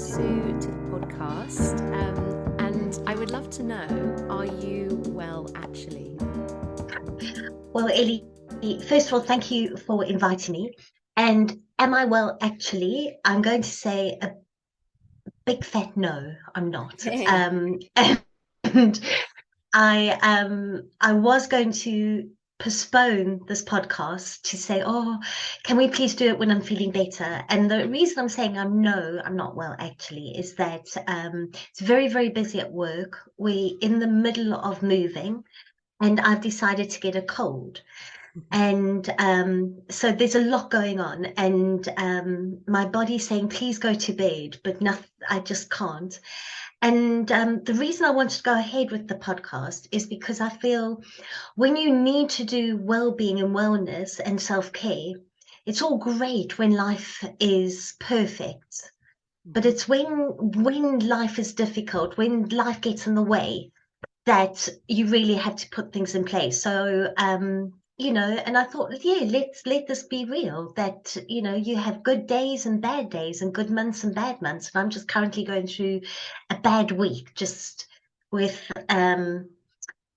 Sue to the podcast. And I would love to know, are you well actually? Well, Ellie, first of all, thank you for inviting me. And am I well? Actually, I'm going to say a big fat no, I'm not. Okay. And I was going to postpone this podcast to say, oh, can we please do it when I'm feeling better? And the reason I'm saying I'm not well actually is that it's very, very busy at work. We're in the middle of moving, and I've decided to get a cold. And so there's a lot going on, and my body's saying, please go to bed, but nothing, I just can't. And the reason I wanted to go ahead with the podcast is because I feel when you need to do well-being and wellness and self-care, it's all great when life is perfect. But Mhm. it's when life is difficult, when life gets in the way, that you really have to put things in place. So, and I thought, yeah, let this be real. That you have good days and bad days, and good months and bad months. And I'm just currently going through a bad week, just with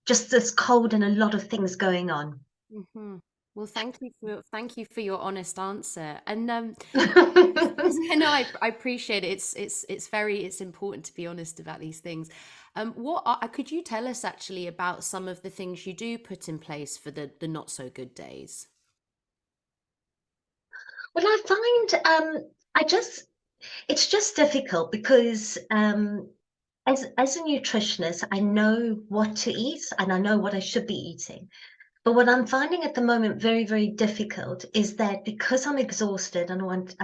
just this cold and a lot of things going on. Mhm. Well, thank you for your honest answer. And Well, yeah, no, I appreciate it. It's important to be honest about these things. Could you tell us actually about some of the things you do put in place for the not so good days? I find I just it's just difficult because as a nutritionist, I know what to eat and I know what I should be eating. But what I'm finding at the moment very, very difficult is that because I'm exhausted and and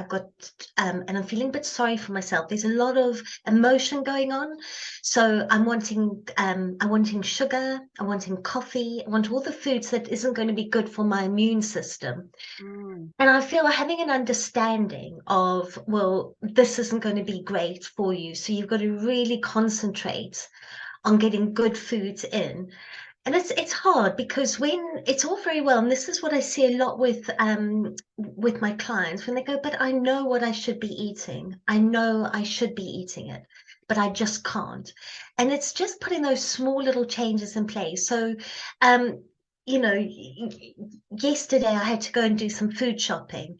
I'm feeling a bit sorry for myself, there's a lot of emotion going on. So I'm wanting sugar, I'm wanting coffee, I want all the foods that isn't going to be good for my immune system. Mm. And I feel having an understanding of, well, this isn't going to be great for you. So you've got to really concentrate on getting good foods in. And it's hard because when it's all very well, and this is what I see a lot with my clients when they go, but I know what I should be eating. I know I should be eating it, but I just can't. And it's just putting those small little changes in place. So um, yesterday I had to go and do some food shopping,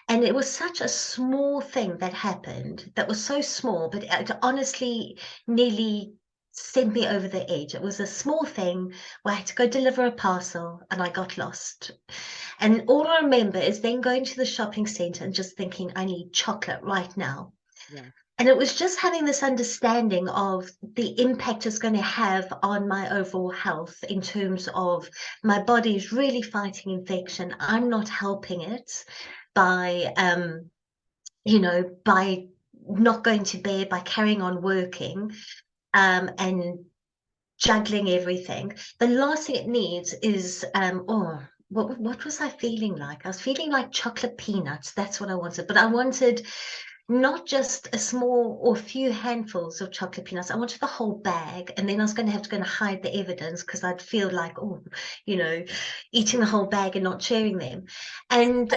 and it was such a small thing that happened that was so small, but it honestly nearly sent me over the edge. It was a small thing where I had to go deliver a parcel and I got lost. And all I remember is then going to the shopping center and just thinking, I need chocolate right now. Yeah. And it was just having this understanding of the impact it's going to have on my overall health in terms of my body's really fighting infection. I'm not helping it by, by not going to bed, by carrying on working, and juggling everything. The last thing it needs is, what was I feeling like? I was feeling like chocolate peanuts. That's what I wanted. But I wanted not just a small or few handfuls of chocolate peanuts. I wanted the whole bag. And then I was going to have to go and hide the evidence because I'd feel like, you know, eating the whole bag and not sharing them. And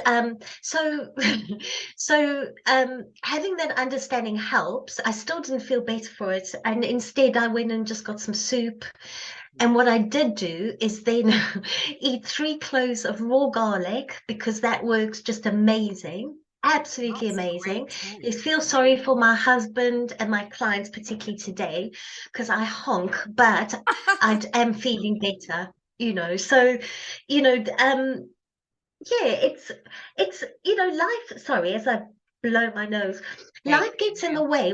having that understanding helps. I still didn't feel better for it. And instead, I went and just got some soup. And what I did do is then eat 3 cloves of raw garlic because that works just amazing. Absolutely That's a amazing. great I choice. feel sorry for my husband and my clients, particularly today, because I honk, but I am feeling better, So, you know, yeah, life. Sorry, as I blow my nose, Okay. life gets in the way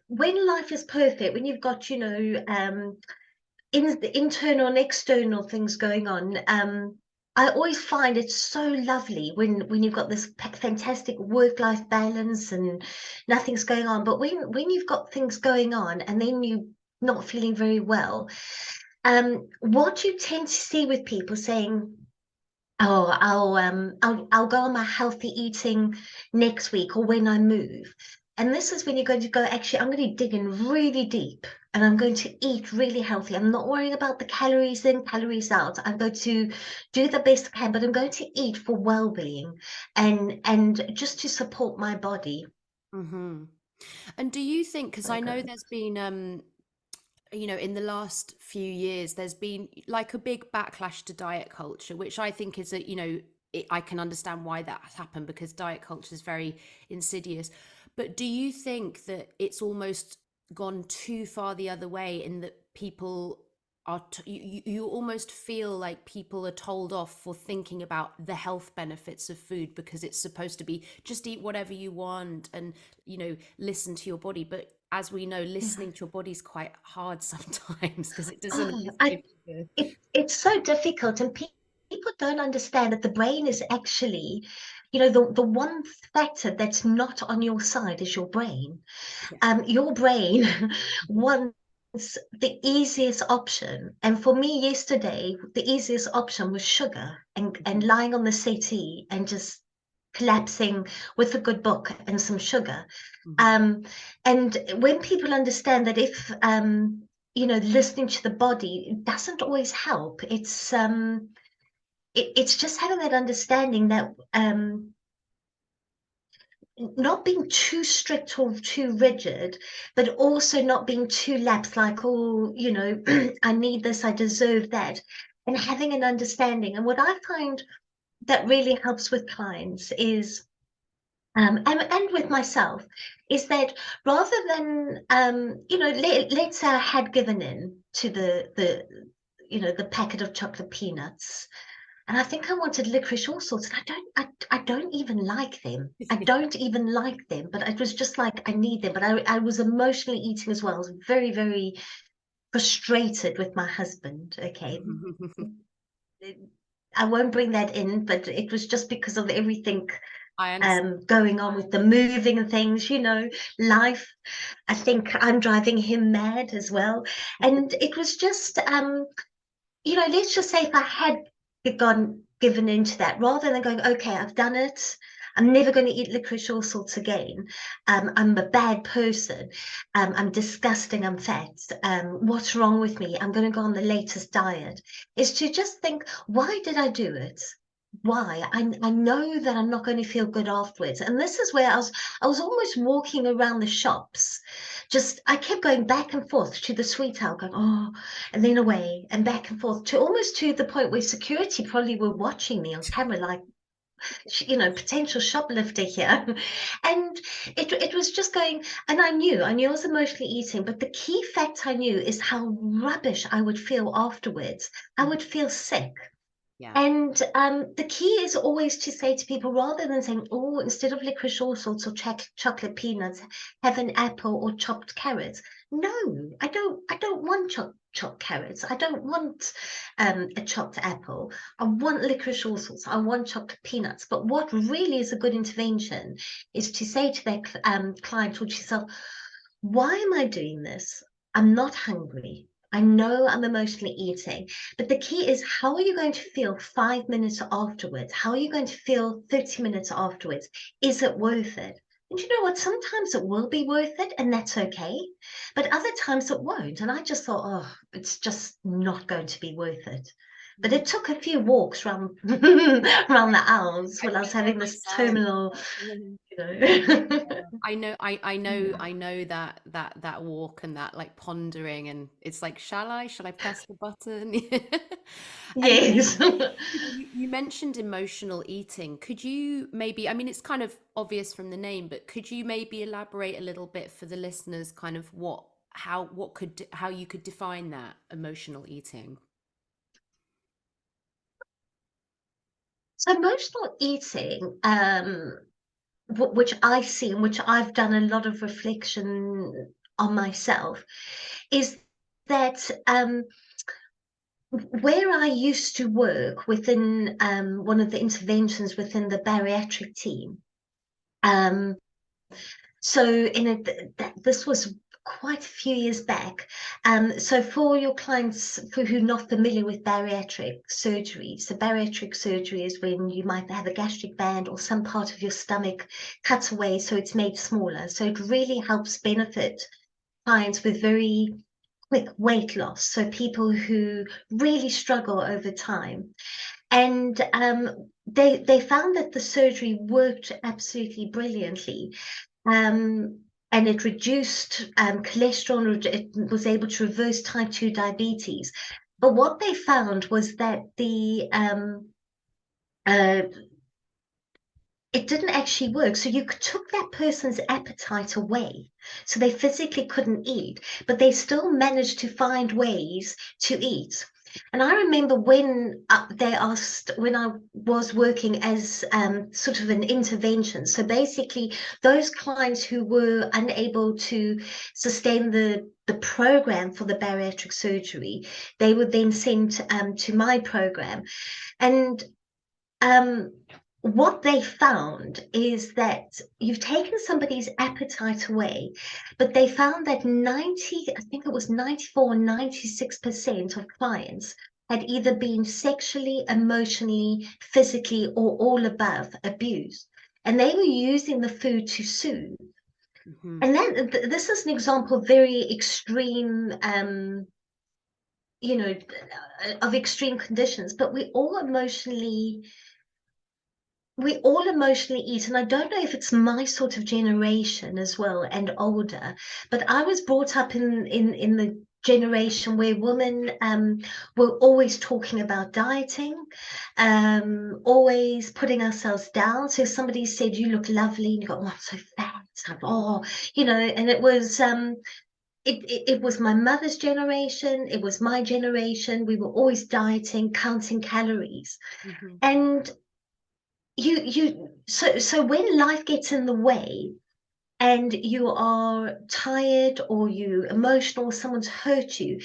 when life is perfect, when you've got, in the internal and external things going on. I always find it so lovely when you've got this fantastic work-life balance and nothing's going on. But when you've got things going on and then you not feeling very well, what you tend to see with people saying, "Oh, I'll go on my healthy eating next week or when I move." And this is when you're going to go, actually, I'm going to dig in really deep and I'm going to eat really healthy. I'm not worrying about the calories in, calories out. I'm going to do the best I can, but I'm going to eat for well-being and just to support my body. Hmm. And do you think, because So I know good. there's been in the last few years, there's been like a big backlash to diet culture, which I think is I can understand why that has happened because diet culture is very insidious. But do you think that it's almost gone too far the other way in that people you almost feel like people are told off for thinking about the health benefits of food because it's supposed to be just eat whatever you want and listen to your body, but as we know, Yeah. listening to your body's quite hard sometimes because it doesn't Oh, always I give you it's so difficult, and people don't understand that the brain is actually, the one factor that's not on your side is your brain. yeah. Your brain wants the easiest option, and for me yesterday, the easiest option was sugar and Mhm, lying on the settee and just collapsing with a good book and some sugar. mhm. Um, and when people understand that if listening to the body doesn't always help, it's just having that understanding that not being too strict or too rigid, but also not being too lax, like, oh, I need this, I deserve that, and having an understanding. And what I find that really helps with clients is and with myself is that rather than let's say I had given in to the packet of chocolate peanuts, and I think I wanted licorice all sorts, and I don't even like them. I don't even like them, but it was just like I need them. But I was emotionally eating as well. I was very, very frustrated with my husband. Okay. I won't bring that in, but it was just because of everything I understand. going on with the moving and things, life. I think I'm driving him mad as well. And it was just, let's just say if I had given into that, rather than going, okay, I've done it. I'm never going to eat licorice all sorts again. I'm a bad person. I'm disgusting. I'm fat. What's wrong with me? I'm going to go on the latest diet. Is to just think, why did I do it? Why? I know that I'm not going to feel good afterwards. And this is where I was almost walking around the shops. Just I kept going back and forth to the sweet aisle, going, oh, and then away and back and forth to almost to the point where security probably were watching me on camera, like, potential shoplifter here. And it was just going, and I knew I was emotionally eating, but the key fact I knew is how rubbish I would feel afterwards. I Mhm. would feel sick. Yeah. And the key is always to say to people, rather than saying, oh, instead of licorice all sorts or chocolate peanuts, have an apple or chopped carrots. No, I don't want chopped carrots. I don't want a chopped apple. I want licorice all sorts. I want chocolate peanuts. But what really is a good intervention is to say to their client or to yourself, why am I doing this? I'm not hungry. I know I'm emotionally eating, but the key is, how are you going to feel 5 minutes afterwards? How are you going to feel 30 minutes afterwards? Is it worth it? And you know what? Sometimes it will be worth it, and that's okay. But other times it won't. And I just thought, oh, it's just not going to be worth it. But Mm. it took a few walks around around the owls I've when I was been there having this myself. terminal, Yeah. you know. I know that walk and that like pondering, and it's like, shall I press the button? And Yes. you mentioned emotional eating. Could you maybe, I mean, it's kind of obvious from the name, but could you maybe elaborate a little bit for the listeners, kind of how you could define that emotional eating? So emotional eating, which I see and which I've done a lot of reflection on myself, is that where I used to work within one of the interventions within the bariatric team. Um, So in a this was quite a few years back. So for your clients who are not familiar with bariatric surgery, so bariatric surgery is when you might have a gastric band or some part of your stomach cut away so it's made smaller. So it really helps benefit clients with very quick weight loss. So people who really struggle over time. And they found that the surgery worked absolutely brilliantly. and it reduced cholesterol. It was able to reverse type 2 diabetes. But what they found was that uh, it didn't actually work. So you took that person's appetite away. So they physically couldn't eat, but they still managed to find ways to eat. And I remember when they asked, when I was working as sort of an intervention. So basically, those clients who were unable to sustain the program for the bariatric surgery, they were then sent to my program. And um, what they found is that you've taken somebody's appetite away, but they found that 90, I think it was 94, 96% of clients had either been sexually, emotionally, physically, or all above abused. And they were using the food to soothe. Hmm. And this is an example of very extreme, you know, of extreme conditions, but we all emotionally eat. And I don't know if it's my sort of generation as well and older, but I was brought up in the generation where women were always talking about dieting, always putting ourselves down. So if somebody said you look lovely and you go, oh, I'm so fat, it's like, oh, and it was it was my mother's generation, it was my generation. We were always dieting, counting calories. Hmm. And so when life gets in the way and you are tired or you emotional, someone's hurt you,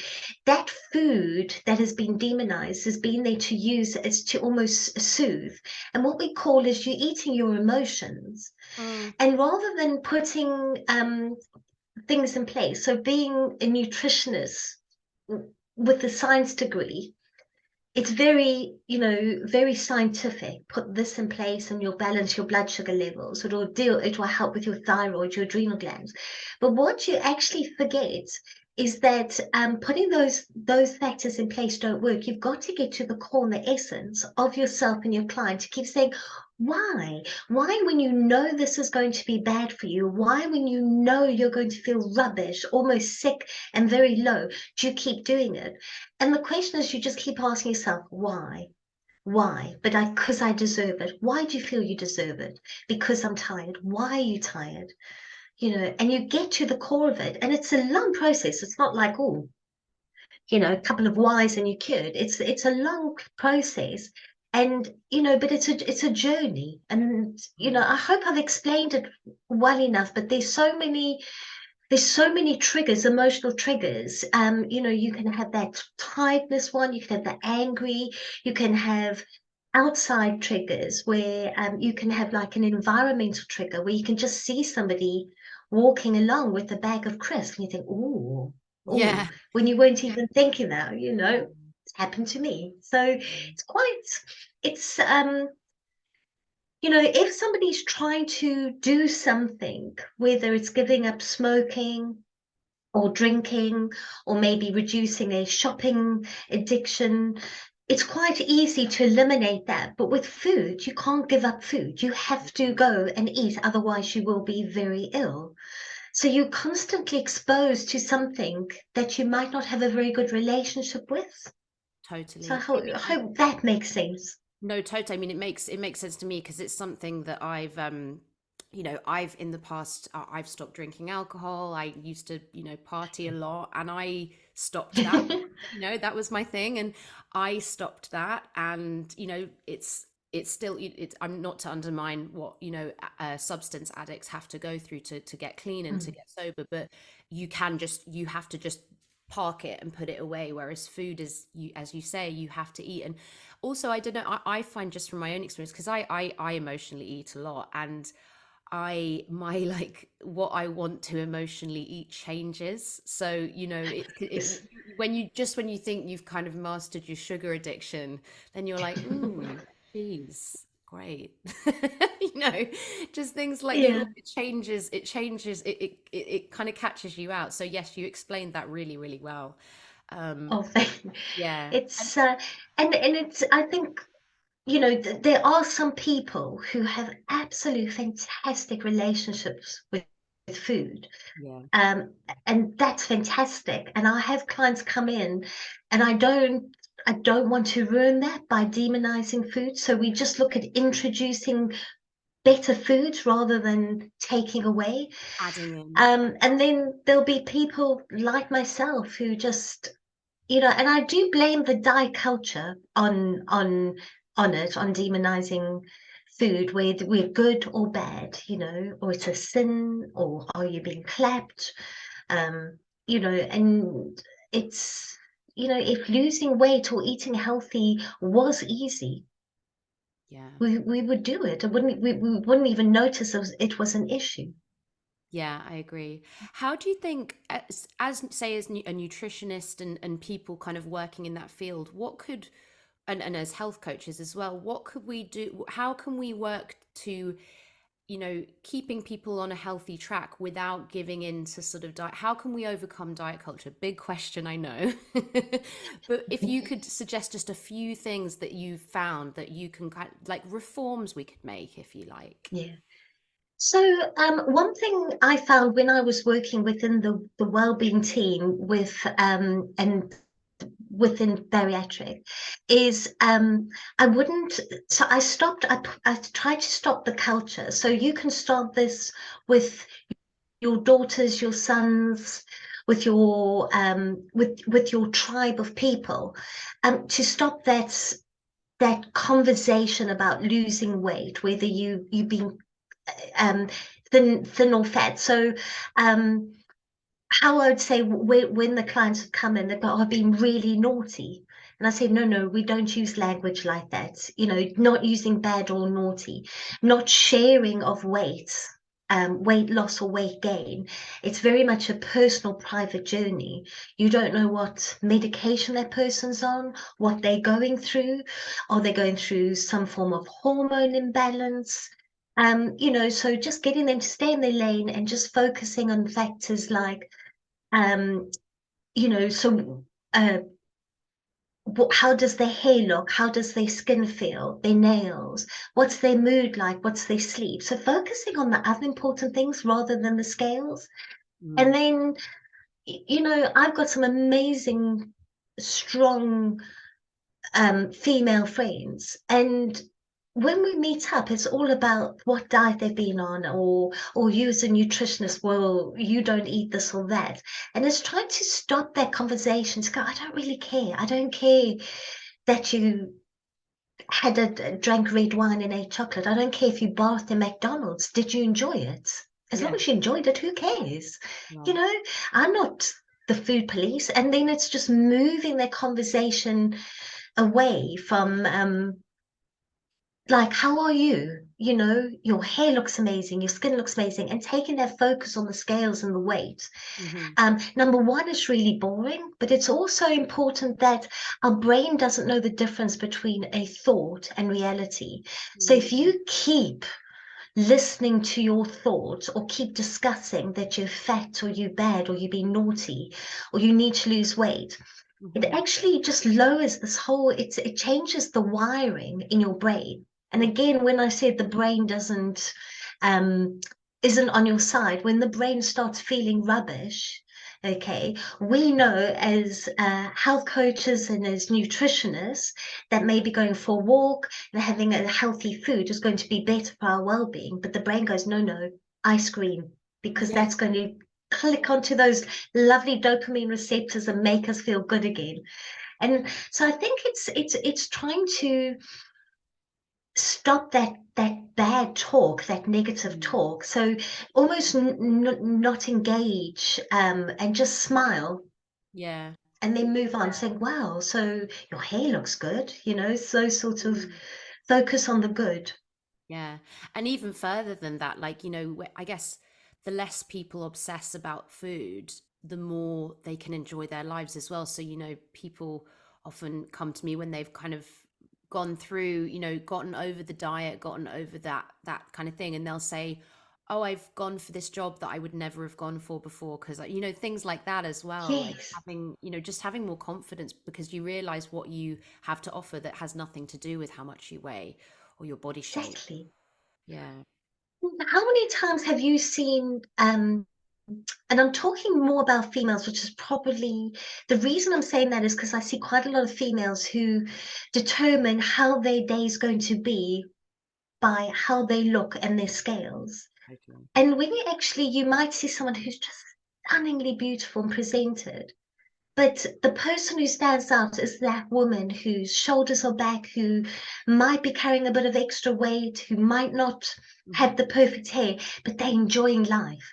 that food that has been demonized has been there to use as to almost soothe. And what we call is you eating your emotions. Mm. And rather than putting things in place, so being a nutritionist with a science degree, it's very scientific. Put this in place and you'll balance your blood sugar levels. It will help with your thyroid, your adrenal glands. But what you actually forget is that putting those factors in place don't work. You've got to get to the core and the essence of yourself and your client to keep saying, why? Why, when you know this is going to be bad for you? Why, when you know you're going to feel rubbish, almost sick and very low, do you keep doing it? And the question is, you just keep asking yourself, why? Why? Because I deserve it. Why do you feel you deserve it? Because I'm tired. Why are you tired? And you get to the core of it. And it's a long process. It's not like, oh, a couple of whys and you're cured. It's a long process. And, but it's a journey. And, Mm. I hope I've explained it well enough, but there's so many triggers, emotional triggers. You can have that tiredness one, you can have the angry, you can have outside triggers where you can have like an environmental trigger where you can just see somebody walking along with a bag of crisps and you think, oh, Yeah. when you weren't even thinking that, Mm. it's happened to me. So Mm. it's if somebody's trying to do something, whether it's giving up smoking or drinking, or maybe reducing a shopping addiction, it's quite easy to eliminate that. But with food, you can't give up food. You have to go and eat, otherwise, you will be very ill. So you're constantly exposed to something that you might not have a very good relationship with. So I Totally. hope, I hope that makes sense. No, totally. I mean, it makes sense to me because it's something that I've in the past, I've stopped drinking alcohol. I used to, party a lot, and I stopped that. That was my thing, and I stopped that. And it's still it's I'm not to undermine what substance addicts have to go through to get clean and to Mm. get sober, but you have to just park it and put it away. Whereas food is, as you say, you have to eat. And also, I don't know, I find, just from my own experience, because I emotionally eat a lot, and I my like what I want to emotionally eat changes. So Yes. when you think you've kind of mastered your sugar addiction, then you're like, cheese, great. you know just things like Yeah. it kind of catches you out. So yes, you explained that really, really well. um Oh, thank you. yeah. And It's and it's I think there are some people who have absolute fantastic relationships with food. Yeah. Um, and that's fantastic. And I have clients come in, and I don't want to ruin that by demonizing food. So we just look at introducing better foods rather than taking away. Adding in. And then there'll be people like myself who just, and I do blame the diet culture on it, on demonizing food, whether we're good or bad, or it's a sin, or are you being clapped? And it's, if losing weight or eating healthy was easy, Yeah. we would do it. We wouldn't even notice it was an issue. Yeah, I agree. How do you think, as say, as a nutritionist and people kind of working in that field, what could, and as health coaches as well, what could we do? How can we work to, keeping people on a healthy track without giving in to sort of diet? How can we overcome diet culture? Big question, I know. But if you could suggest just a few things that you've found that you can kind of, like reforms we could make, if you like. Yeah. So, one thing I found when I was working within the wellbeing team and within bariatric is, I wouldn't. So I stopped. I tried to stop the culture. So you can start this with your daughters, your sons, with your tribe of people, to stop that conversation about losing weight, whether you've been um, thin or fat. So, um, how I would say, when the clients have come in, they go, "Oh, I've been really naughty." And I say, no, no, we don't use language like that. Not using bad or naughty, not sharing of weight, weight loss or weight gain. It's very much a personal, private journey. You don't know what medication that person's on, what they're going through. Are they going through some form of hormone imbalance? So just getting them to stay in their lane and just focusing on factors like, um, so how does their hair look? How does their skin feel? Their nails? What's their mood like? What's their sleep? So focusing on the other important things rather than the scales. And Mm. then, I've got some amazing, strong female friends, and when we meet up, it's all about what diet they've been on, or you as a nutritionist, well, you don't eat this or that. And it's trying to stop that conversation to go, I don't really care. I don't care that you had drank red wine and ate chocolate. I don't care if you bathed in McDonald's. Did you enjoy it? As long Yeah. as you enjoyed it, who cares? You Right. know, I'm not the food police. And then it's just moving that conversation away from, like, how are you? Your hair looks amazing, your skin looks amazing, and taking that focus on the scales and the weight. Hmm. Number one, is really boring, but it's also important that our brain doesn't know the difference between a thought and reality. So if Mm. you keep listening to your thoughts, or keep discussing that you're fat, or you're bad, or you're being naughty, or you need to lose weight, it Hmm. actually just lowers it changes the wiring in your brain. And again, when I said the brain um isn't on your side, when the brain starts feeling rubbish, okay, we know as health coaches and as nutritionists that maybe going for a walk and having a healthy food is going to be better for our well-being, but the brain goes, no, no, ice cream, because Yeah. that's going to click onto those lovely dopamine receptors and make us feel good again. And so I think it's trying to stop that bad talk, that negative Mm. talk. So almost not engage, and just smile, Yeah. and then move on, saying, "Wow, so your hair looks good." So sort of Mm. focus on the good. Yeah. And even further than that, like, I guess the less people obsess about food, the more they can enjoy their lives as well. So, people often come to me when they've kind of gone through, gotten over the diet, gotten over that kind of thing, and they'll say, "Oh, I've gone for this job that I would never have gone for before," because, things like that as well, like Yes, having, just having more confidence because you realize what you have to offer that has nothing to do with how much you weigh or your body shape. exactly. Yeah. How many times have you seen, and I'm talking more about females, which is probably the reason I'm saying that is because I see quite a lot of females who determine how their day is going to be by how they look and their scales. Totally. And when you might see someone who's just stunningly beautiful and presented, but the person who stands out is that woman whose shoulders are back, who might be carrying a bit of extra weight, who might not Hmm. have the perfect hair, but they're enjoying life.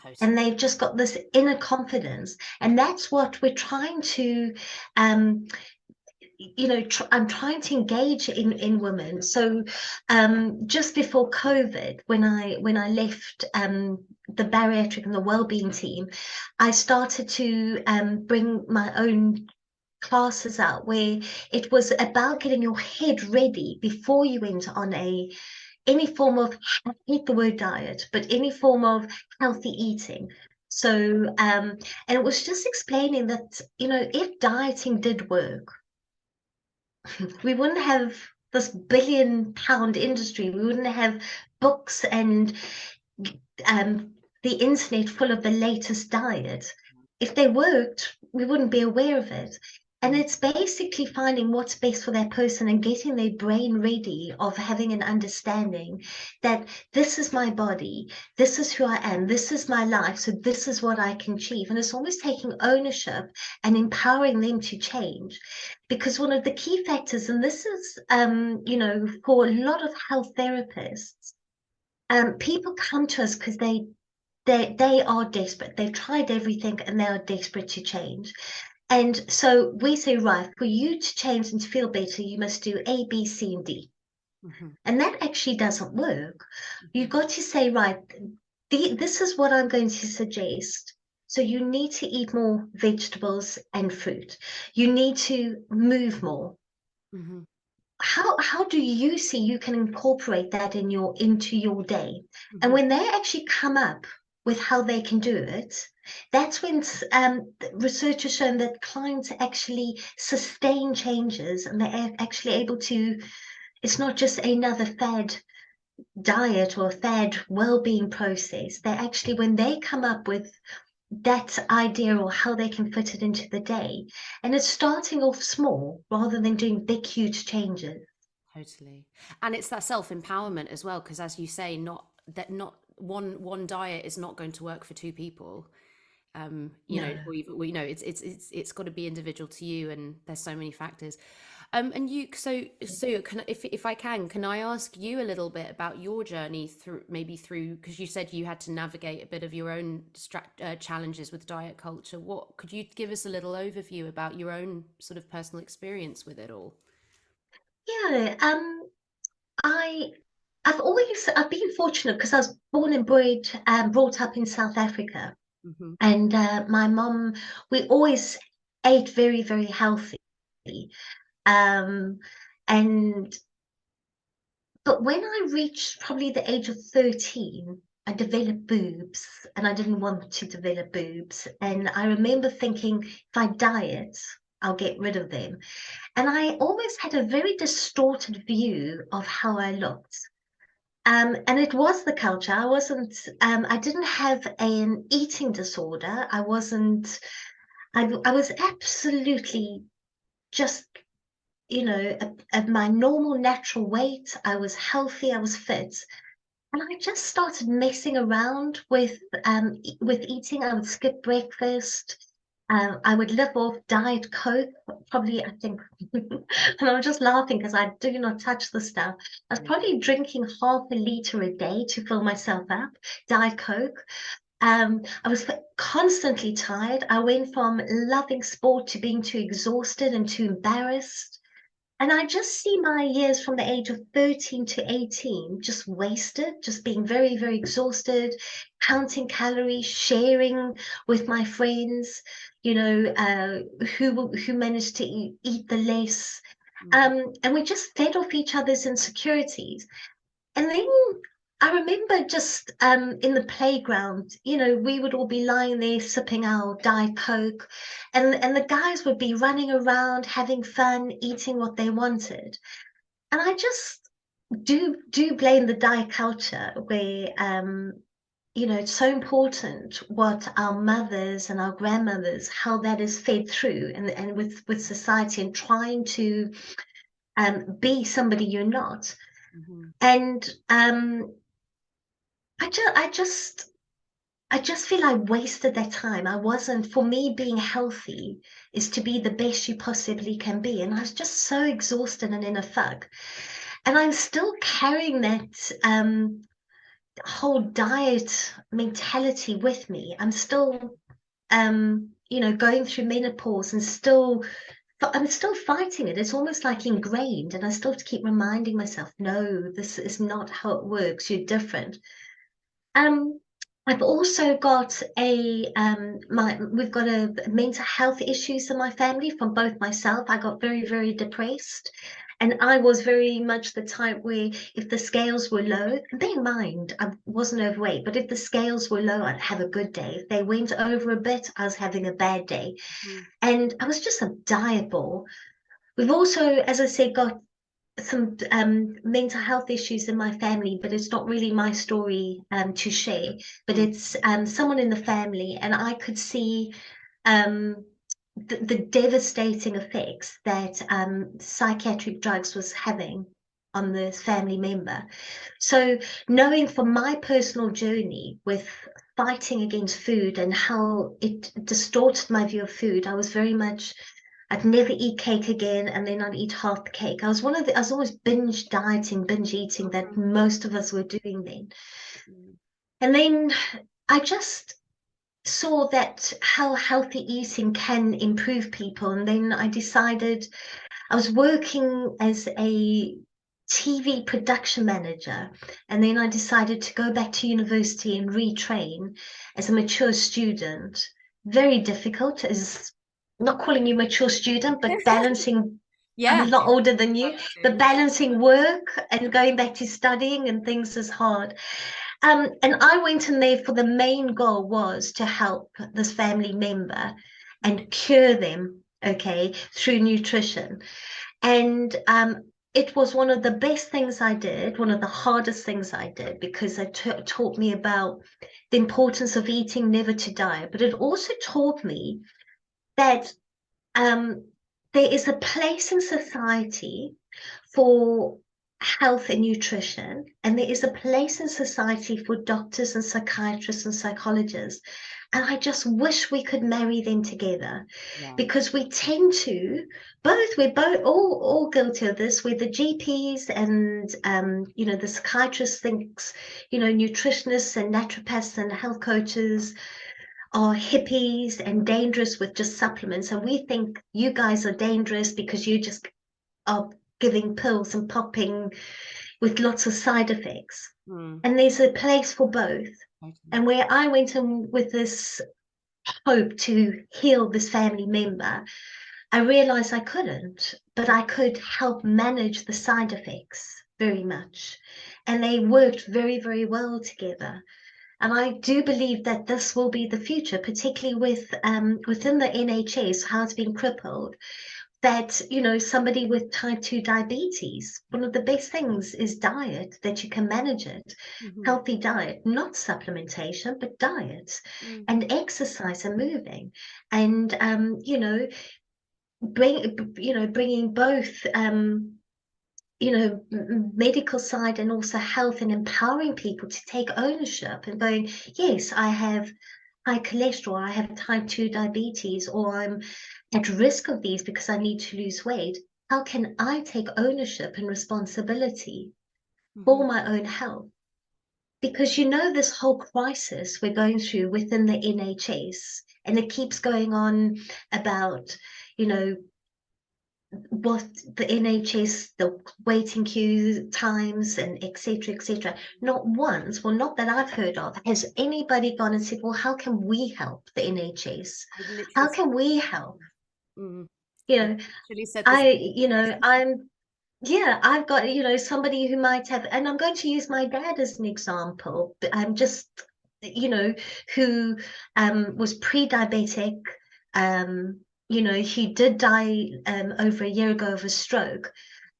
And Totally. they've just got this inner confidence. And that's what we're trying to um, I'm trying to engage in women. So just before COVID, when I left the bariatric and the wellbeing team, I started to bring my own classes out where it was about getting your head ready before you went on any form of, I hate the word diet, but any form of healthy eating. So and it was just explaining that, if dieting did work, we wouldn't have this billion-pound industry. We wouldn't have books and um, the internet full of the latest diet. If they worked, we wouldn't be aware of it. And Mm-hmm. it's basically finding what's best for that person and getting their brain ready of having an understanding that this is my body, this is who I am, this is my life, so this is what I can achieve. And it's almost taking ownership and empowering them to change. Because one of the key factors, and this is, for a lot of health therapists, people come to us because they are desperate. They've tried everything and they are desperate to change. And so we say, right, for you to change and to feel better, you must do A, B, C, and D. Hmm. And that actually doesn't work. Hmm. You've got to say, right, this is what I'm going to suggest. So you need to eat more vegetables and fruit. You need to move more. Hmm. How do you see you can incorporate that into your day? And Hmm. when they actually come up with how they can do it, that's when research has shown that clients actually sustain changes and they're actually able to. It's not just another fad diet or fad well-being process. They actually, when they come up with that idea or how they can fit it into the day, and it's starting off small rather than doing big, huge changes. Totally. And it's that self-empowerment as well, because as you say, not one diet is not going to work for two people. No. Or even, well, it's got to be individual to you, and there's so many factors. And you, so if I can I ask you a little bit about your journey through, because you said you had to navigate a bit of your own challenges with diet culture. What could you give us a little overview about your own sort of personal experience with it all? Yeah, I I've been fortunate because I was born and brought up in South Africa, Hmm. and my mom, we always ate very, very healthy. Um, and but when I reached probably the age of 13, I developed boobs, and I didn't want to develop boobs. And I remember thinking, if I diet, I'll get rid of them. And I always had a very distorted view of how I looked. And it was the culture. I didn't have an eating disorder. I was absolutely just, at my normal natural weight. I was healthy, I was fit. And I just started messing around with eating. I would skip breakfast. I would live off Diet Coke, probably, I think, and I'm just laughing because I do not touch the stuff. I was Yeah. probably drinking half a liter a day to fill myself up, Diet Coke. I was constantly tired. I went from loving sport to being too exhausted and too embarrassed. And I just see my years from the age of 13 to 18 just wasted, just being very, very exhausted, counting calories, sharing with my friends, who managed to eat the less. Hmm. And we just fed off each other's insecurities. And then I remember just in the playground, we would all be lying there sipping our Diet Coke, and the guys would be running around, having fun, eating what they wanted. And I just do blame the diet culture where it's so important what our mothers and our grandmothers, how that is fed through, and with society, and trying to be somebody you're not. Hmm. And I just feel I wasted that time. I wasn't, for me, being healthy is to be the best you possibly can be. And I was just so exhausted and in a fug. And I'm still carrying that whole diet mentality with me. I'm still, going through menopause and I'm still fighting it. It's almost like ingrained. And I still have to keep reminding myself, no, this is not how it works. You're different. Um, I've also got we've got a mental health issues in my family from both myself. I got very, very depressed. And I was very much the type where if the scales were low, and bear in mind, I wasn't overweight, but if the scales were low, I'd have a good day. If they went over a bit, I was having a bad day. Hmm. And I was just a diet ball. We've also, as I said, got some mental health issues in my family, but it's not really my story to share. But Hmm. it's someone in the family, and I could see um, the devastating effects that psychiatric drugs was having on the family member. So knowing from my personal journey with fighting against food and how it distorted my view of food, I was very much I'd never eat cake again, and then I'd eat half the cake. I was always binge dieting, binge eating that Hmm. most of us were doing then. Hmm. And then I just saw that how healthy eating can improve people. And then I decided I was working as a TV production manager. And then I decided to go back to university and retrain as a mature student. Very difficult, as not calling you mature student, but balancing. I'm a Yeah. lot older than you, but Balancing. balancing work and going back to studying and things is hard. And I went in there for the main goal was to help this family member Mm. and cure them, okay, through nutrition. And it was one of the best things I did, one of the hardest things I did, because it taught me about the importance of eating never to die. But it also taught me that um, there is a place in society for health and nutrition, and there is a place in society for doctors and psychiatrists and psychologists. And I just wish we could marry them together Yeah. because we tend to we're both all guilty of this, where the GPs and the psychiatrists thinks, nutritionists and naturopaths and health coaches are hippies and dangerous with just supplements. And we think you guys are dangerous because you just are giving pills and popping with lots of side effects. Mm. And there's a place for both. Totally. And where I went in with this hope to heal this family member, I realized I couldn't, but I could help manage the side effects very much. And they worked very, very well together. And I do believe that this will be the future, particularly with within the NHS, how it's been crippled. That somebody with type 2 diabetes, one of the best things is diet, that you can manage it. Hmm. Healthy diet, not supplementation, but diet, Mm. and exercise and moving, and bringing both medical side and also health, and empowering people to take ownership and going, yes, I have high cholesterol, I have type 2 diabetes, or I'm at risk of these because I need to lose weight. How can I take ownership and responsibility Hmm. for my own health? Because this whole crisis we're going through within the NHS, and it keeps going on about, you know, what the NHS, the waiting queue times, and etc., etc. Not once, well, not that I've heard of, has anybody gone and said, well, how can we help the NHS? I literally How said can the we same help? thing. Mm. You I know, literally said the I, same you know, I'm, yeah, I've got, somebody who might have, and I'm going to use my dad as an example. I'm just, you know, who was pre-diabetic. He did die over a year ago of a stroke.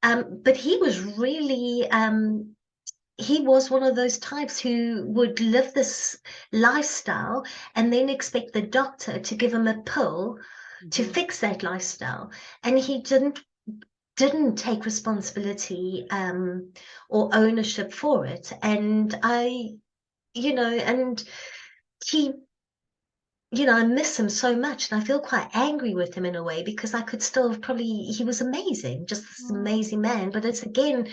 But he was really he was one of those types who would live this lifestyle and then expect the doctor to give him a pill to Hmm. fix that lifestyle. And he didn't take responsibility or ownership for it. And and he, I miss him so much, and I feel quite angry with him in a way because I could still have probably, he was amazing, just this Oh. amazing man. But it's again,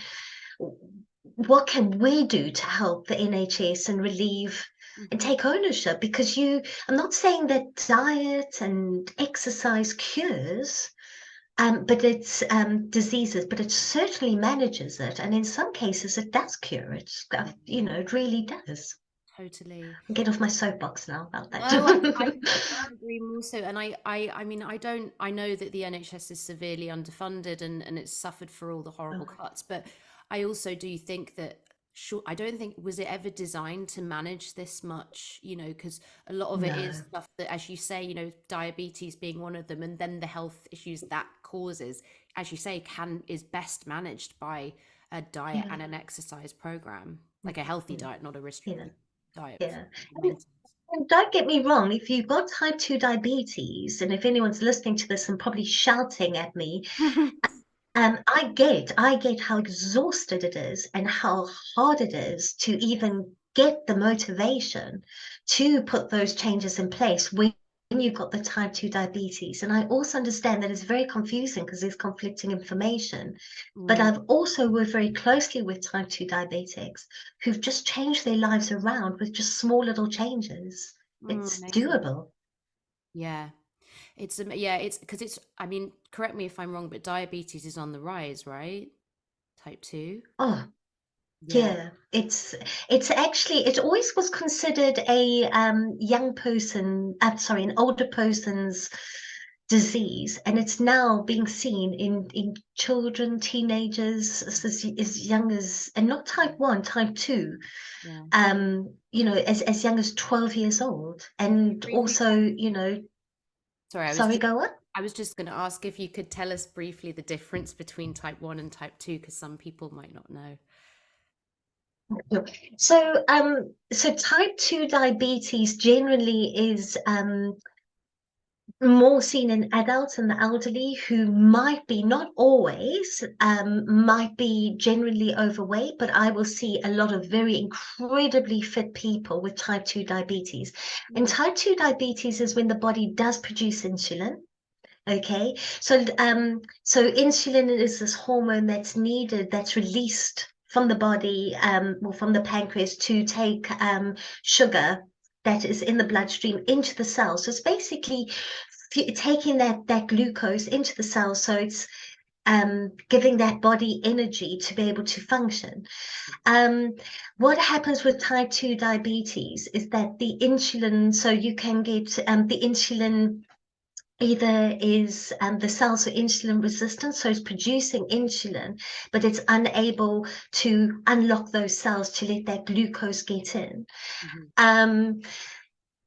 what can we do to help the NHS and relieve and Hmm. take ownership? Because I'm not saying that diet and exercise cures, but it's diseases, but it certainly manages it. And in some cases, it does cure it. Yeah, It really does. totally. Get off my soapbox now about that. No, I couldn't agree more so. And I mean, I know that the NHS is severely underfunded and it's suffered for all the horrible Oh, cuts, but I also do think that, sure, I don't think, was it ever designed to manage this much, because a lot of it is no. stuff that, as you say, diabetes being one of them, and then the health issues that causes, as you say, is best managed by a diet Yeah. and an exercise program, like a healthy Yeah. diet, not a Yeah. restricted diet Yeah. for And, maintenance. and don't get me wrong, if you've got type 2 diabetes, and if anyone's listening to this and probably shouting at me, I get how exhausted it is and how hard it is to even get the motivation to put those changes in place when you've got the type 2 diabetes. And I also understand that it's very confusing because there's conflicting information. But Mm, I've also worked very closely with type 2 diabetics who've just changed their lives around with just small little changes. It's amazing. doable. Yeah. Yeah, it's because I mean, correct me if I'm wrong, but diabetes is on the rise, right? Type 2. Oh, Yeah. yeah, it's actually, it always was considered a young person, sorry, an older person's disease, and it's now being seen in children, teenagers, as young as, and not type 1, type 2, Yeah. as young as 12 years old, Could you and briefly also, tell Sorry, sorry, go on. I was just going to ask if you could tell us briefly the difference between type 1 and type 2, because some people might not know. So type 2 diabetes generally is more seen in adults and the elderly who might be, not always, might be generally overweight, but I will see a lot of very incredibly fit people with type 2 diabetes. And Mm, type 2 diabetes is when the body does produce insulin. Okay, so insulin is this hormone that's needed, that's released from the body, or from the pancreas to take sugar that is in the bloodstream into the cell. So it's basically taking that glucose into the cell. So it's giving that body energy to be able to function. Um, what happens with type 2 diabetes is that the insulin, so you can get the insulin either is the cells are insulin resistant, so it's producing insulin, but it's unable to unlock those cells to let that glucose get in. mhm, Um,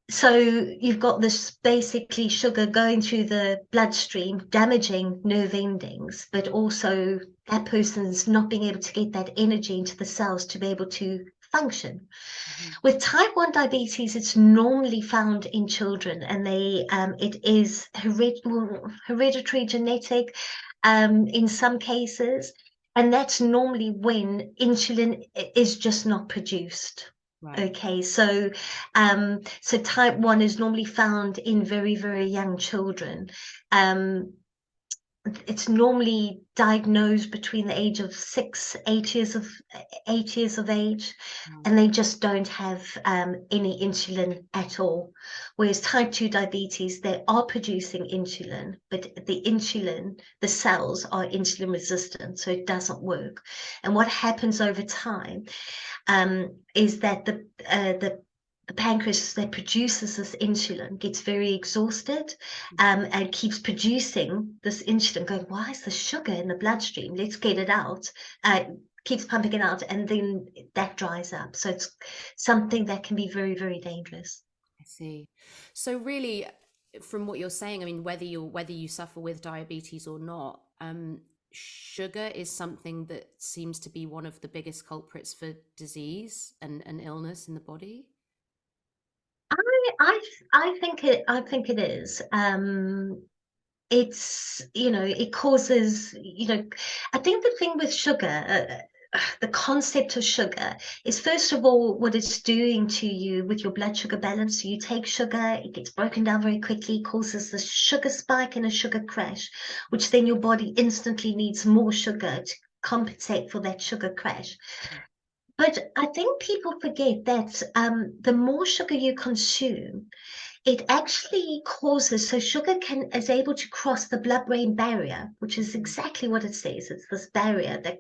so you've got this basically sugar going through the bloodstream, damaging nerve endings, but mhm, also that person's not being able to get that energy into the cells to be able to function. mhm, With type 1 diabetes, it's normally found in children, and it is hereditary genetic in some cases, and that's normally when insulin is just not produced. right. Okay, so type 1 is normally found in very, very young children. Um, it's normally diagnosed between the age of 6, 8 years of age, Wow. and they just don't have any insulin at all. Whereas type 2 diabetes, they are producing insulin, but the cells are insulin resistant, so it doesn't work. And what happens over time is that the pancreas that produces this insulin gets very exhausted, Mhm. and keeps producing this insulin, going, why is the sugar in the bloodstream? Let's get it out. Keeps pumping it out, and then that dries up. So it's something that can be very, very dangerous. I see. So really, from what you're saying, I mean, whether you suffer with diabetes or not, sugar is something that seems to be one of the biggest culprits for disease and illness in the body? I I think it is. It's, you know, it causes, you know, I think the thing with sugar, the concept of sugar is, first of all, what it's doing to you with your blood sugar balance. So you take sugar, it gets broken down very quickly, causes a sugar spike and a sugar crash, which then your body instantly needs more sugar to compensate for that sugar crash. But I think people forget that the more sugar you consume, it actually causes, so sugar can is able to cross the blood-brain barrier, which is Mhm. exactly what it says. It's this barrier that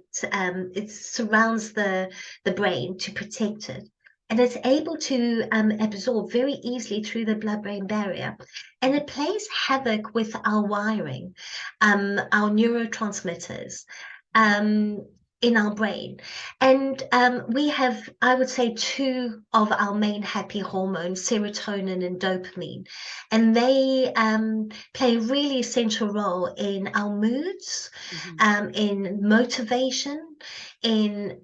it surrounds the brain to protect it. And it's able to absorb very easily through the blood-brain barrier. And it plays havoc with our wiring, our neurotransmitters. Um, in our brain. And we have, I would say, two of our main happy hormones, serotonin and dopamine. And they play a really essential role in our moods, Mhm. in motivation, in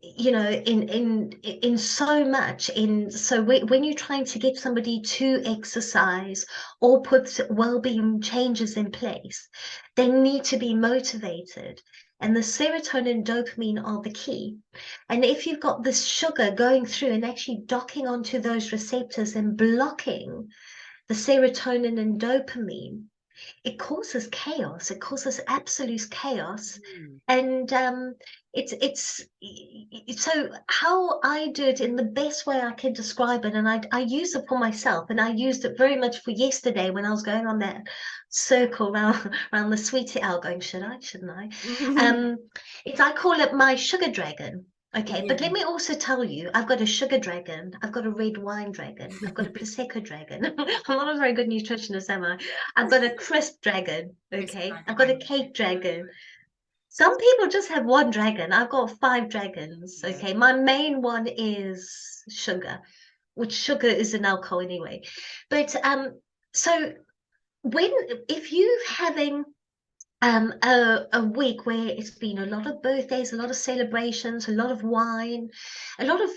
you know, in so much. In so when you're trying to get somebody to exercise or put well-being changes in place, they need to be motivated. And the serotonin and dopamine are the key. And if you've got this sugar going through and actually docking onto those receptors and blocking the serotonin and dopamine, it causes chaos. It causes absolute chaos. Mm. And so how I do it in the best way I can describe it, and I use it for myself, and I used it very much for yesterday when I was going on that circle around the sweetie owl, going, should I, shouldn't I? Um, it's, I call it my sugar dragon. Okay, but let Yeah. me also tell you, I've got a sugar dragon, I've got a red wine dragon, I've got a prosecco dragon. I'm not a very good nutritionist, am I? I've got a crisp dragon, Crisp okay? I've dragon, got I a cake dragon. Some people just have one dragon. I've got five dragons, yeah. okay? My main one is sugar, which sugar is an alcohol anyway. But so when if you having a week where it's been a lot of birthdays, a lot of celebrations, a lot of wine, a lot of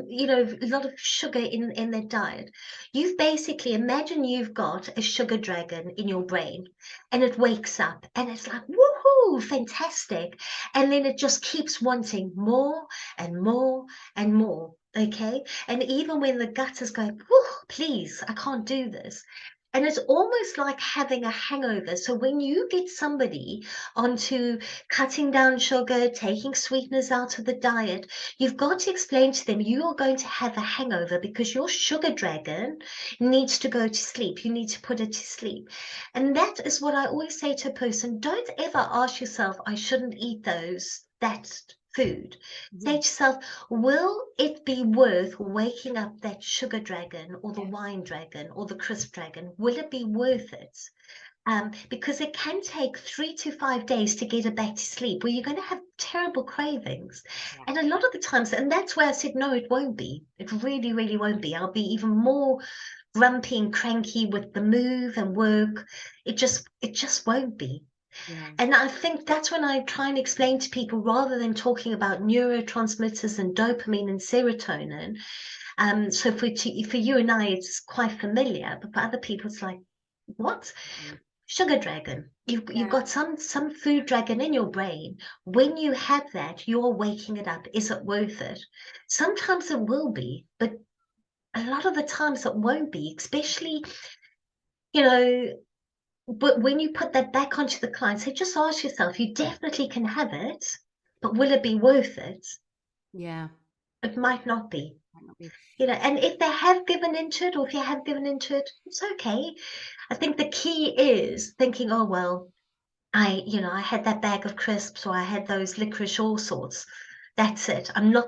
you know, a lot of sugar in their diet. You've basically, imagine you've got a sugar dragon in your brain, and it wakes up and it's like, woohoo, fantastic. And then it just keeps wanting more and more and more. Okay. And even when the gut is going, whoo, please, I can't do this. And it's almost like having a hangover. So when you get somebody onto cutting down sugar, taking sweeteners out of the diet, you've got to explain to them you are going to have a hangover because your sugar dragon needs to go to sleep. You need to put it to sleep. And that is what I always say to a person. Don't ever ask yourself, I shouldn't eat that food. Say to Mhm. yourself, will it be worth waking up that sugar dragon or the wine dragon or the crisp dragon? Will it be worth it? Because it can take 3 to 5 days to get it back to sleep, where you're going to have terrible cravings. Yeah. And a lot of the times, and that's where I said, no, it won't be. It really, really won't be. I'll be even more grumpy and cranky with the move and work. It just won't be. Yeah. And I think that's when I try and explain to people, rather than talking about neurotransmitters and dopamine and serotonin. So for you and I, it's quite familiar, but for other people, it's like, what? Mm. Sugar dragon. You've Yeah. got some food dragon in your brain. When you have that, you're waking it up. Is it worth it? Sometimes it will be, but a lot of the times it won't be, especially, you know, but when you put that back onto the client, say, just ask yourself, you definitely can have it, but will it be worth it? Yeah. It might not be. Might not be. You know, and if they have given into it, or if you have given into it, it's okay. I think the key is thinking, oh, well, I had that bag of crisps, or I had those licorice all sorts. That's it. I'm not,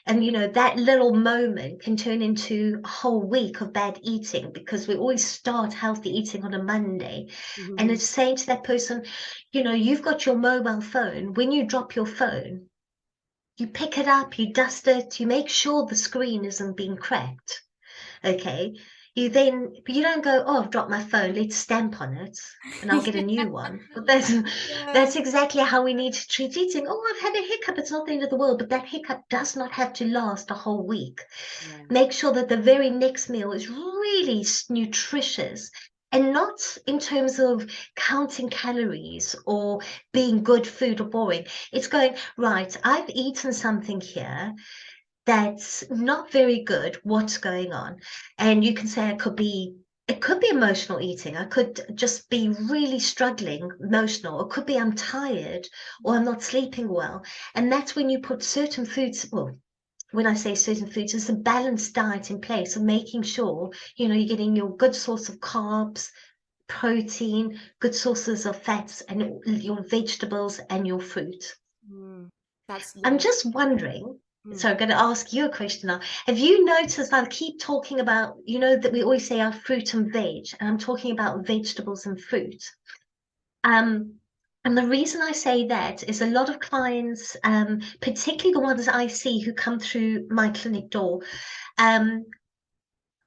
and that little moment can turn into a whole week of bad eating, because we always start healthy eating on a Monday. And Mhm. it's saying to that person, you've got your mobile phone. When you drop your phone, you pick it up, you dust it, you make sure the screen isn't being cracked. Okay. but you don't go, oh, I've dropped my phone, let's stamp on it and I'll get a new one. But Yeah. that's exactly how we need to treat eating. Oh, I've had a hiccup, it's not the end of the world, but that hiccup does not have to last a whole week. Yeah. Make sure that the very next meal is really nutritious, and not in terms of counting calories or being good food or boring. It's going, right, I've eaten something here that's not very good. What's going on? And you can say it could be emotional eating. I could just be really struggling emotional. It could be I'm tired or I'm not sleeping well. And that's when you put certain foods, well, when I say certain foods, it's a balanced diet in place of making sure, you're getting your good source of carbs, protein, good sources of fats, and your vegetables and your fruit. Mm. That's, I'm yeah. just wondering, Mm. so I'm going to ask you a question now. Have you noticed I keep talking about, that we always say our fruit and veg, and I'm talking about vegetables and fruit. Um, and the reason I say that is a lot of clients, particularly the ones I see who come through my clinic door, um,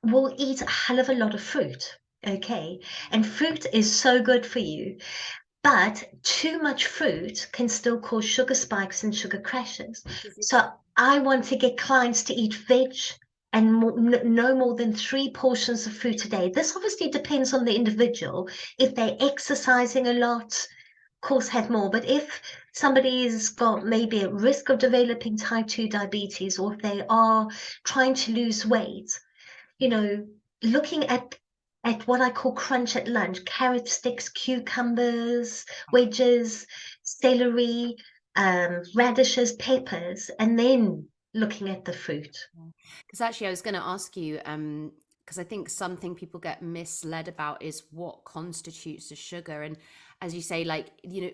will eat a hell of a lot of fruit. Okay. And fruit is so good for you. But too much fruit can still cause sugar spikes and sugar crashes. Is it So I want to get clients to eat veg and no more than 3 portions of fruit a day. This obviously depends on the individual. If they're exercising a lot, of course, have more. But if somebody's got maybe a risk of developing type 2 diabetes, or if they are trying to lose weight, you know, looking at what I call crunch at lunch: carrot sticks, cucumbers, wedges, celery, radishes, peppers, and then looking at the fruit. Because actually, I was going to ask you, because I think something people get misled about is what constitutes a sugar. And as you say, like,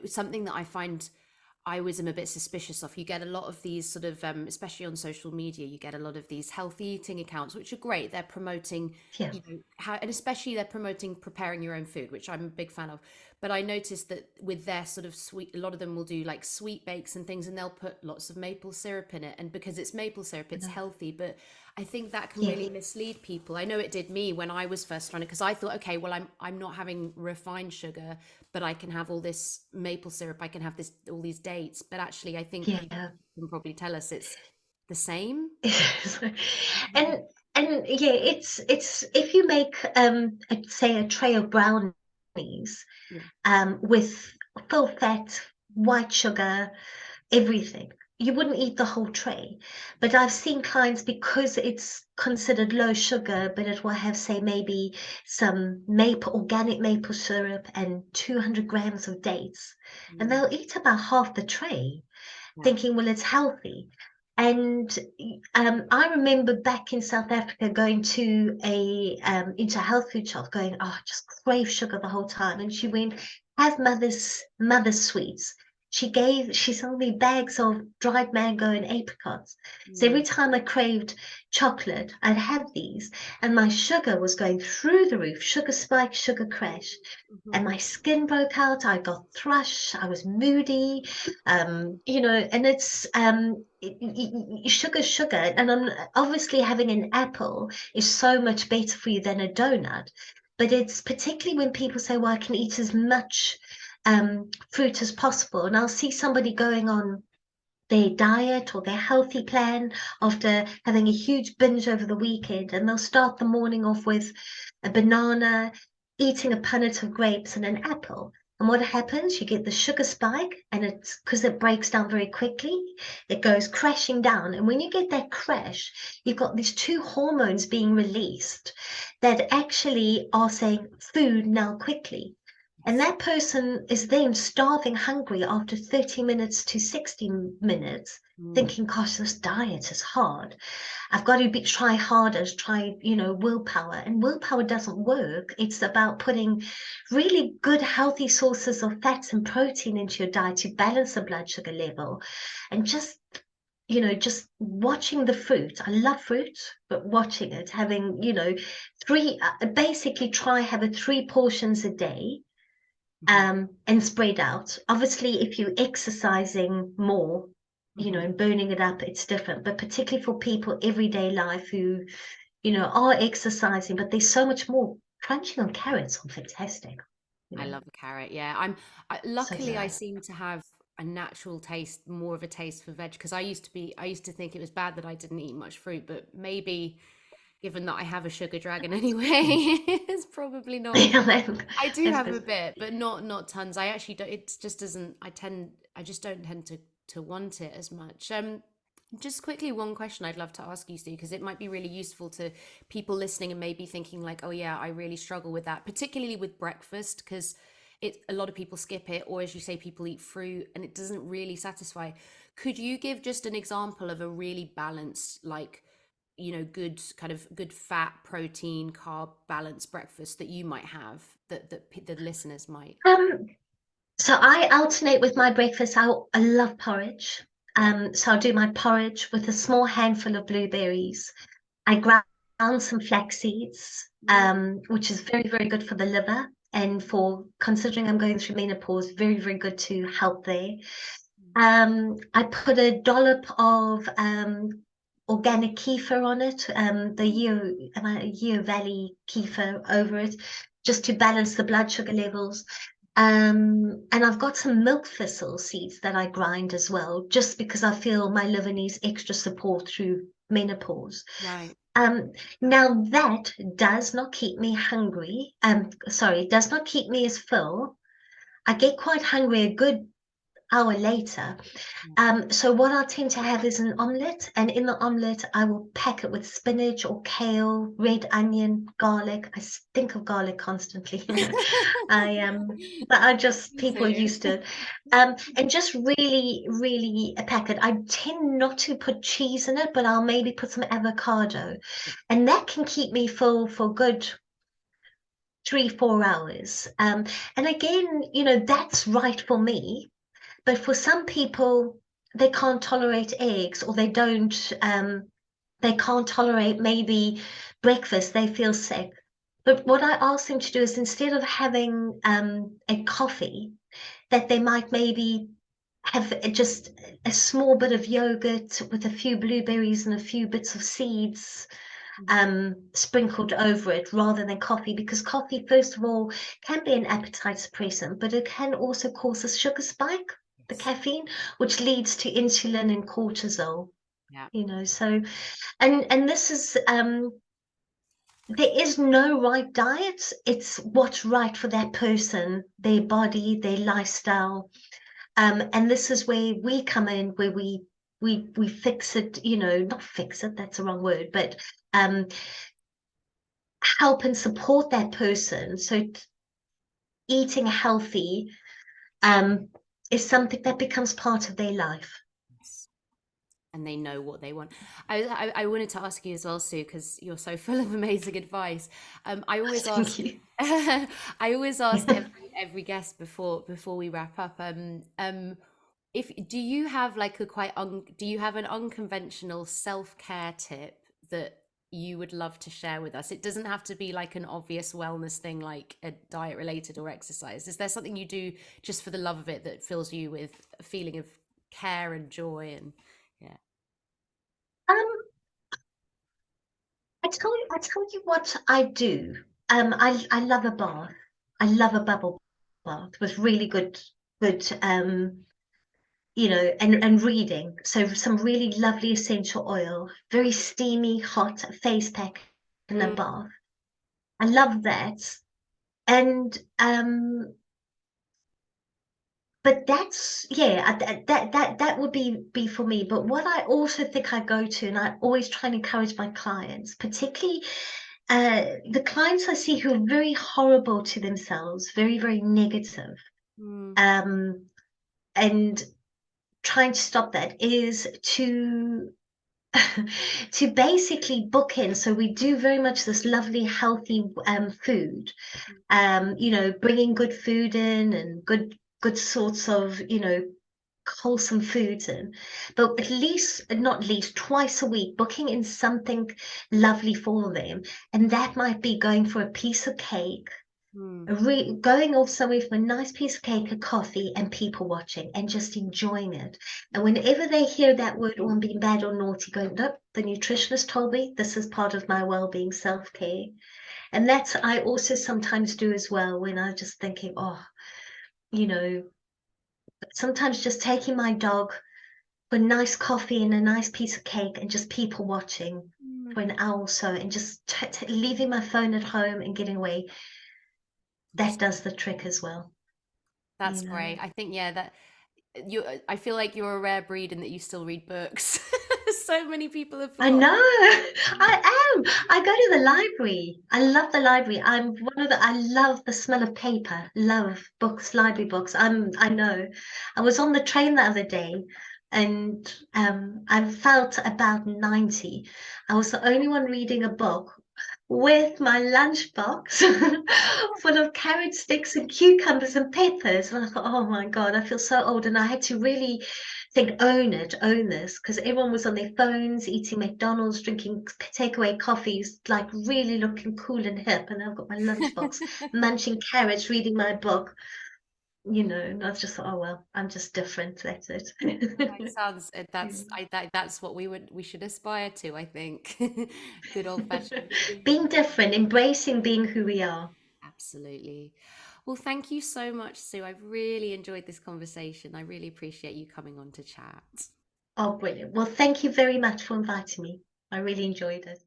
something that I find I always am a bit suspicious of. You get a lot of these sort of, especially on social media, you get a lot of these healthy eating accounts, which are great. They're promoting, Yeah, how, and especially they're promoting preparing your own food, which I'm a big fan of. But I noticed that with their sort of sweet, a lot of them will do like sweet bakes and things, and they'll put lots of maple syrup in it. And because it's maple syrup, it's no, healthy. But I think that can yes, really mislead people. I know it did me when I was first trying it, because I thought, okay, well, I'm not having refined sugar, but I can have all this maple syrup, I can have this all these dates. But actually, I think you yeah. can probably tell us it's the same. and yeah, it's if you make say a tray of brownies Yeah. with full fat, white sugar, everything. You wouldn't eat the whole tray. But I've seen clients, because it's considered low sugar, but it will have, say, maybe some organic maple syrup and 200 grams of dates. And Mm. they'll eat about half the tray, Yeah. thinking, well, it's healthy. And I remember back in South Africa going to into a health food shop, going, oh, I just crave sugar the whole time. And she went, have mother's sweets. She sold me bags of dried mango and apricots. So every Mm. time I craved chocolate, I'd have these, and my sugar was going through the roof, sugar spike, sugar crash, Mhm. and my skin broke out. I got thrush. I was moody, and it's sugar, and obviously having an apple is so much better for you than a donut. But it's particularly when people say, well, I can eat as much fruit as possible, and I'll see somebody going on their diet or their healthy plan after having a huge binge over the weekend, and they'll start the morning off with a banana, eating a punnet of grapes and an apple. And what happens? You get the sugar spike, and it's because it breaks down very quickly, it goes crashing down. And when you get that crash, you've got these two hormones being released that actually are saying food now quickly. And that person is then starving hungry after 30 minutes to 60 minutes, Mm. thinking, gosh, this diet is hard. I've got to try harder, try, willpower. And willpower doesn't work. It's about putting really good, healthy sources of fats and protein into your diet to balance the blood sugar level. And just watching the fruit. I love fruit, but watching it, having, basically try have a 3 portions a day, Mhm. and spread out. Obviously, if you're exercising more, Mhm. and burning it up, it's different. But particularly for people everyday life who, are exercising, but there's so much more. Crunching on carrots are fantastic, you I know. love a carrot. Yeah, So do luckily I I. seem to have a natural taste, more of a taste for veg, because I used to think it was bad that I didn't eat much fruit, but maybe given that I have a sugar dragon anyway, it's probably not. Yeah, I do that's have good. a bit, but not tons. I actually don't. It just doesn't. I just don't tend to want it as much. Just quickly, one question I'd love to ask you, Sue, because it might be really useful to people listening and maybe thinking like, oh yeah, I really struggle with that, particularly with breakfast, because a lot of people skip it, or as you say, people eat fruit and it doesn't really satisfy. Could you give just an example of a really balanced, like, good kind of good fat, protein, carb balanced breakfast that you might have that the listeners might? Um, so I alternate with my breakfast. I love porridge. Yeah. So I'll do my porridge with a small handful of blueberries. I ground some flax seeds, Mm, which is very, very good for the liver. And for considering I'm going through menopause, very, very good to help there. I put a dollop of organic kefir on it, mm, Year Valley kefir over it, just to balance the blood sugar levels. And I've got some milk thistle seeds that I grind as well, just because I feel my liver needs extra support through menopause. right. Now that does not keep me hungry. Sorry, does not keep me as full. I get quite hungry a good hour later. Yeah. So what I tend to have is an omelette, and in the omelette, I will pack it with spinach or kale, red onion, garlic. Think of garlic constantly. But I just Me people are too. used to it. And just really, really pack it. I tend not to put cheese in it, but I'll maybe put some avocado, and that can keep me full for good 3, 4 hours. And again, that's right for me. But for some people, they can't tolerate eggs, or they can't tolerate maybe breakfast, they feel sick. But what I ask them to do is, instead of having a coffee, that they might maybe have just a small bit of yogurt with a few blueberries and a few bits of seeds Mhm. sprinkled over it, rather than coffee, because coffee, first of all, can be an appetite suppressant, but it can also cause a sugar spike, the Yes. caffeine, which leads to insulin and cortisol. Yeah. So, and this is there is no right diet. It's what's right for that person, their body, their lifestyle. And this is where we come in, where we fix it, not fix it, that's the wrong word, but um help and support that person. So eating healthy um, is something that becomes part of their life. Yes. And they know what they want. I wanted to ask you as well, Sue, because you're so full of amazing advice. I always Thank ask, you. I always ask every guest before we wrap up. If do you have like do you have an unconventional self-care tip that you would love to share with us? It doesn't have to be like an obvious wellness thing, like a diet related or exercise. Is there something you do just for the love of it that fills you with a feeling of care and joy and yeah. um, I tell you what I do. I love a bath. I love a bubble bath with really good and reading. So some really lovely essential oil, very steamy, hot face pack in a Mm, bath. I love that. And but that's yeah, that would be for me. But what I also think I go to, and I always try and encourage my clients, particularly the clients I see who are very horrible to themselves, very, very negative, mm, um, and trying to stop that, is to to basically book in. So we do very much this lovely, healthy food, bringing good food in, and good sorts of, wholesome foods in, but at least, not least, twice a week, booking in something lovely for them. And that might be going for a piece of cake, Mm. Going off somewhere for a nice piece of cake, a coffee, and people watching and just enjoying it. And whenever they hear that word, oh, I'm being bad or naughty, going, nope, the nutritionist told me this is part of my well-being, self-care. And that's, I also sometimes do as well when I'm just thinking, oh, you know, sometimes just taking my dog for a nice coffee and a nice piece of cake and just people watching Mm. for an hour or so and just leaving my phone at home and getting away. That Just does the trick as well, you that's know. great. I think yeah, that you I feel like you're a rare breed in that you still read books. So many people have I forgotten. know. I am. I go to the library. I love the library. I'm one of the, I love the smell of paper. Love books, library books. I know. I was on the train the other day and I felt about 90. I was the only one reading a book with my lunchbox full of carrot sticks and cucumbers and peppers. And I thought, oh my God, I feel so old. And I had to really think, own this, because everyone was on their phones, eating McDonald's, drinking takeaway coffees, like really looking cool and hip. And I've got my lunchbox, munching carrots, reading my book, and I was just thought, oh well, I'm just different. That's it. It sounds Yeah. that's what we should aspire to, I think. Good old fashioned. Being different, embracing being who we are. Absolutely. Well, thank you so much, Sue. I've really enjoyed this conversation. I really appreciate you coming on to chat. Oh, brilliant. Well, thank you very much for inviting me. I really enjoyed it.